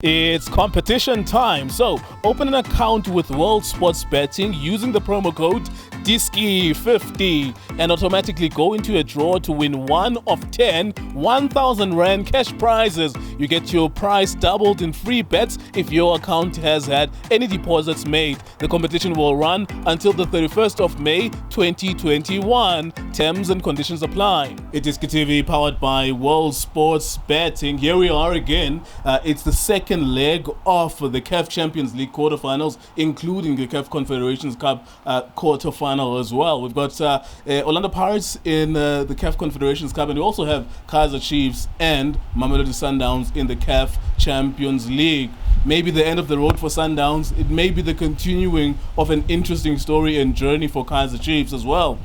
It's competition time, so open an account with World Sports Betting using the promo code iDiskiTV and automatically go into a draw to win one of 10 1,000 Rand cash prizes. You get your prize doubled in free bets if your account has had any deposits made. The competition will run until the 31st of May 2021. Terms and conditions apply. iDiskiTV powered by World Sports Betting. Here we are again. It's the second leg of the CAF Champions League quarterfinals, including the CAF Confederations Cup quarterfinal as well. We've got Orlando Pirates in the CAF Confederations Cup, and we also have Kaizer Chiefs and Mamelodi Sundowns in the CAF Champions League. Maybe the end of the road for Sundowns. It may be the continuing of an interesting story and journey for Kaizer Chiefs as well.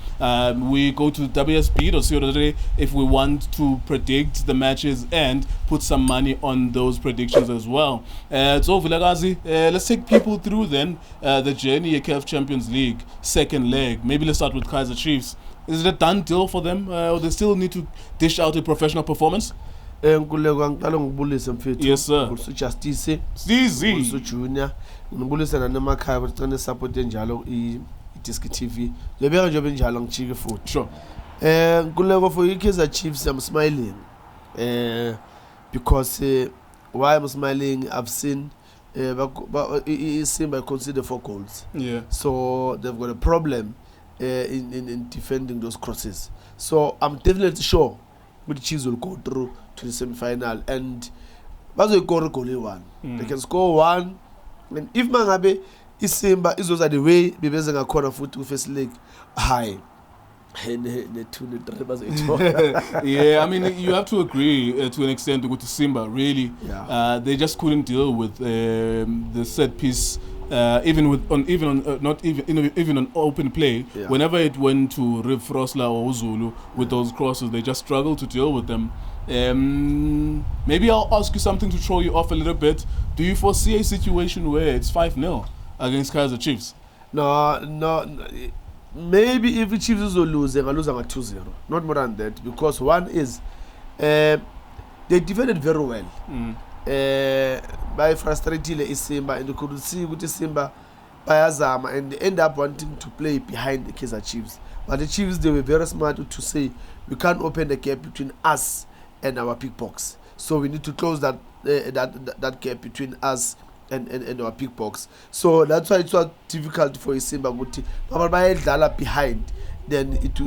We go to WSB.co.za if we want to predict the matches and put some money on those predictions as well. Tso Vilakazi, let's take people through then the journey at CAF Champions League second leg. Maybe let's start with Kaizer Chiefs. Is it a done deal for them, or they still need to dish out a professional performance? Yes, sir. Justice Junior ngibulisa nanemakhaya bacane support enjalo iDiskiTV lebeka nje benjalo ngichike futhi. Sure. Kuleko for Kaizer Chiefs I'm smiling because why I'm smiling, I've seen Simba consider 4 goals. Yeah. So they've got a problem in defending those crosses. So I'm definitely sure the Chiefs will go through to the semi-final, and that's a goal one. They can score one, and if Mangabe is Simba is also the way bebeza a corner foot to first leg high. Yeah, I mean, you have to agree to an extent to go to Simba. Really, they just couldn't deal with the set piece. Even on open play, whenever it went to Riv Frosla or Zulu with those crosses, they just struggled to deal with them. Maybe I'll ask you something to throw you off a little bit. Do you foresee a situation where it's 5-0 against Kaizer Chiefs? No. Maybe if the Chiefs will lose, they will lose 2-0. Not more than that, because one is they defended very well. By frustrating Simba, and you could see with Simba bayazama, and they end up wanting to play behind the Kaizer Chiefs. But the Chiefs, they were very smart to say we can't open the gap between us and our pick box. So we need to close that gap between us and our pick box. So that's why it's so difficult for Simba but by behind, then it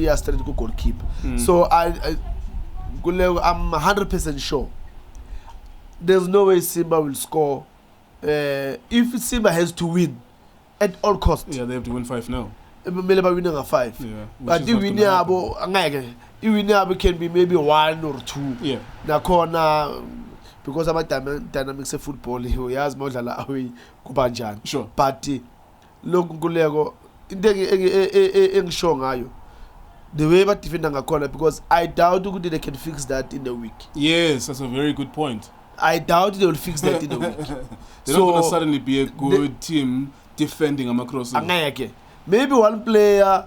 has started to goal keep. So I'm 100% sure there's no way Simba will score. If Simba has to win at all costs, they have to win 5-0. Maybe winning a 5. Yeah, but the winner can be maybe 1 or 2. Yeah. Na corner, because I'm a dynamics of football, he has more than away kubanjan. Sure. But look, Gulego, the way but defending a corner, because I doubt they can fix that in a week. Yes, that's a very good point. I doubt they will fix that in a week. They're not going to suddenly be a good team defending them across the maybe one player,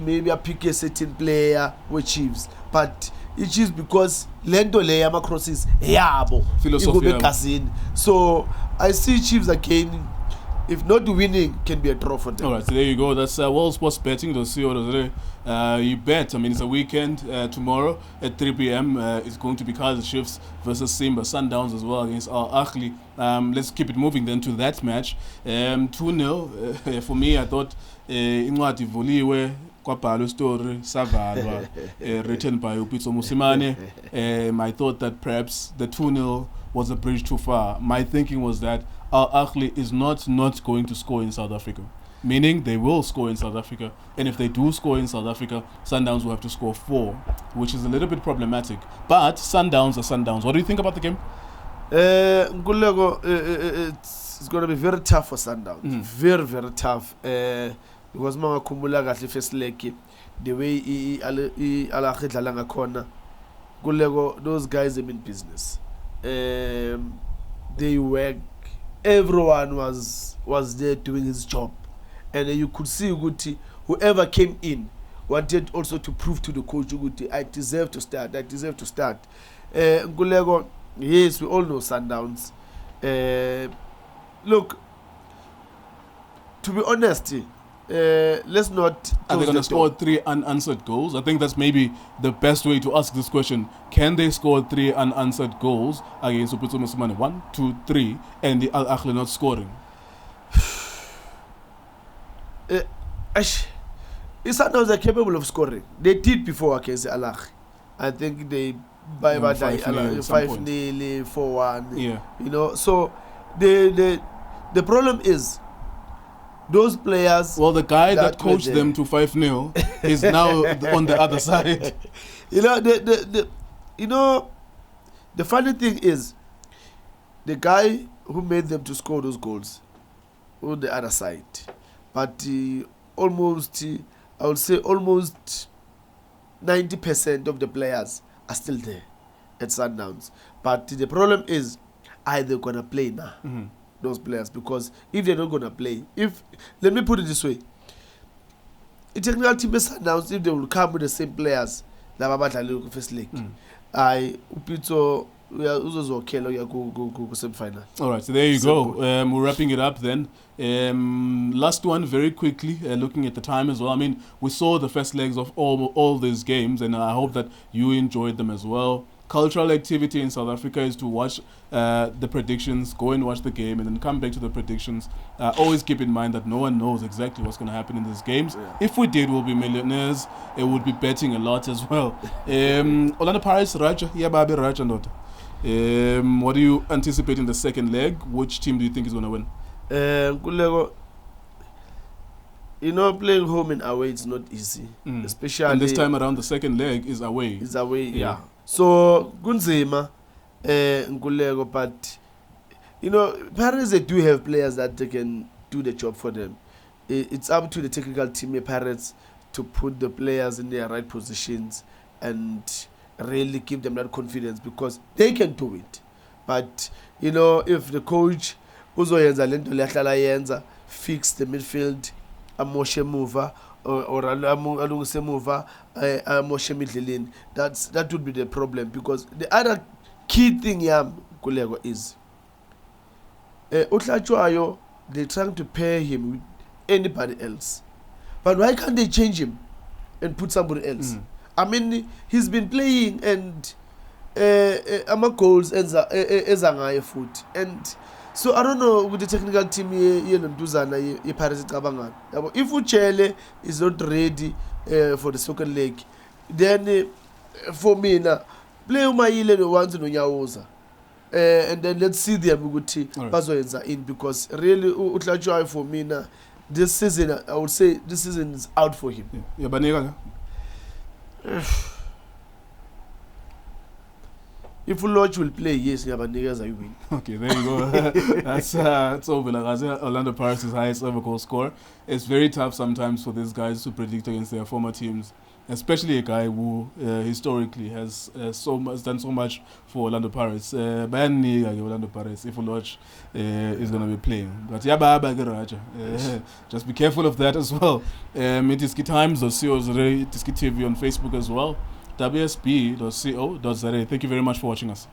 maybe a pick a certain player with Chiefs, but it is because Lendo Leyama crosses philosophy. So I see Chiefs again. If not winning, can be a draw for them. All right, so there you go. That's World Sports Betting. You bet. I mean, it's a weekend. Tomorrow at 3 p.m. It's going to be Kaizer Chiefs versus Simba Sundowns as well against Ahly. Let's keep it moving then to that match. 2-0 for me. I thought incwadi vuliwe kwabhalwa story savalwa written by Upitso Musimane. I thought that perhaps the 2-0 was a bridge too far. My thinking was that Ahly is not going to score in South Africa, meaning they will score in South Africa, and if they do score in South Africa, Sundowns will have to score 4, which is a little bit problematic. But Sundowns are Sundowns. What do you think about the game? It's going to be very tough for Sundowns. Very, very tough. Because Kumbula got the first leg, the way Alakidlalanga corner, those guys have been business. They work. Everyone was there doing his job, and you could see Uguti, whoever came in wanted also to prove to the coach Uguti, I deserve to start. Ngulego, Yes, we all know Sundowns. Look, to be honest, let's not. Are they going to score 3 unanswered goals? I think that's maybe the best way to ask this question. Can they score 3 unanswered goals against Upitso Musimane? 1, 2, 3, and the Al Ahly not scoring? Sundowns are capable of scoring. They did before against Al Ahly. I think they by 5-0, 4-1. Yeah. You know, so the problem is those players. Well, the guy that coached them to 5-0 is now on the other side. You know, the funny thing is the guy who made them to score those goals on the other side, but almost, I would say almost 90% of the players are still there at Sundowns. But the problem is, are they gonna play now? Those players, because if they're not gonna play, let me put it this way, a technical team is announced if they will come with the same players that are first league. Upitso go semi-final. All right, so there you go. We're wrapping it up then. Last one, very quickly, looking at the time as well. I mean, we saw the first legs of all these games, and I hope that you enjoyed them as well. Cultural activity in South Africa is to watch the predictions, go and watch the game, and then come back to the predictions. Always keep in mind that no one knows exactly what's going to happen in these games. Yeah. If we did, we'll be millionaires. It would be betting a lot as well. Orlando Pirates, Raja, Babi Raja, not. What do you anticipate in the second leg? Which team do you think is going to win? You know, playing home and away is not easy. Especially. And this time around, the second leg is away. It's away, yeah. So, Gunzima, Nkulego, but, you know, Pirates, they do have players that they can do the job for them. It's up to the technical team, Pirates, to put the players in their right positions and really give them that confidence, because they can do it. But, you know, if the coach fix the midfield, amoshe mover, or alungise mover, amoshe midleleni, that would be the problem. Because the other key thing Kulego is Utlachwayo, they're trying to pair him with anybody else, but why can't they change him and put somebody else? I mean, he's been playing and ama goals ezangaye foot, and so I don't know with the technical team ye Pirates cabangana. If Uchele is not ready for the second leg, then for me now, play Umayile once in Unyawoza. And then let's see the Amuguti Bazoenza in, because really Utlachwai for me now, this season, I would say this season is out for him. Yeah, Banega. If Lodge will play, yes, Yabandigas I win. Okay, there you go. That's Tso Vilakazi, Orlando Pirates' highest ever goal score. It's very tough sometimes for these guys to predict against their former teams, especially a guy who historically has done so much for Orlando Pirates. Orlando Pirates, if Lodge is going to be playing. But just be careful of that as well. iDiskiTimes.co.za, iDiskiTV on Facebook as well. WSB.co.za. Thank you very much for watching us.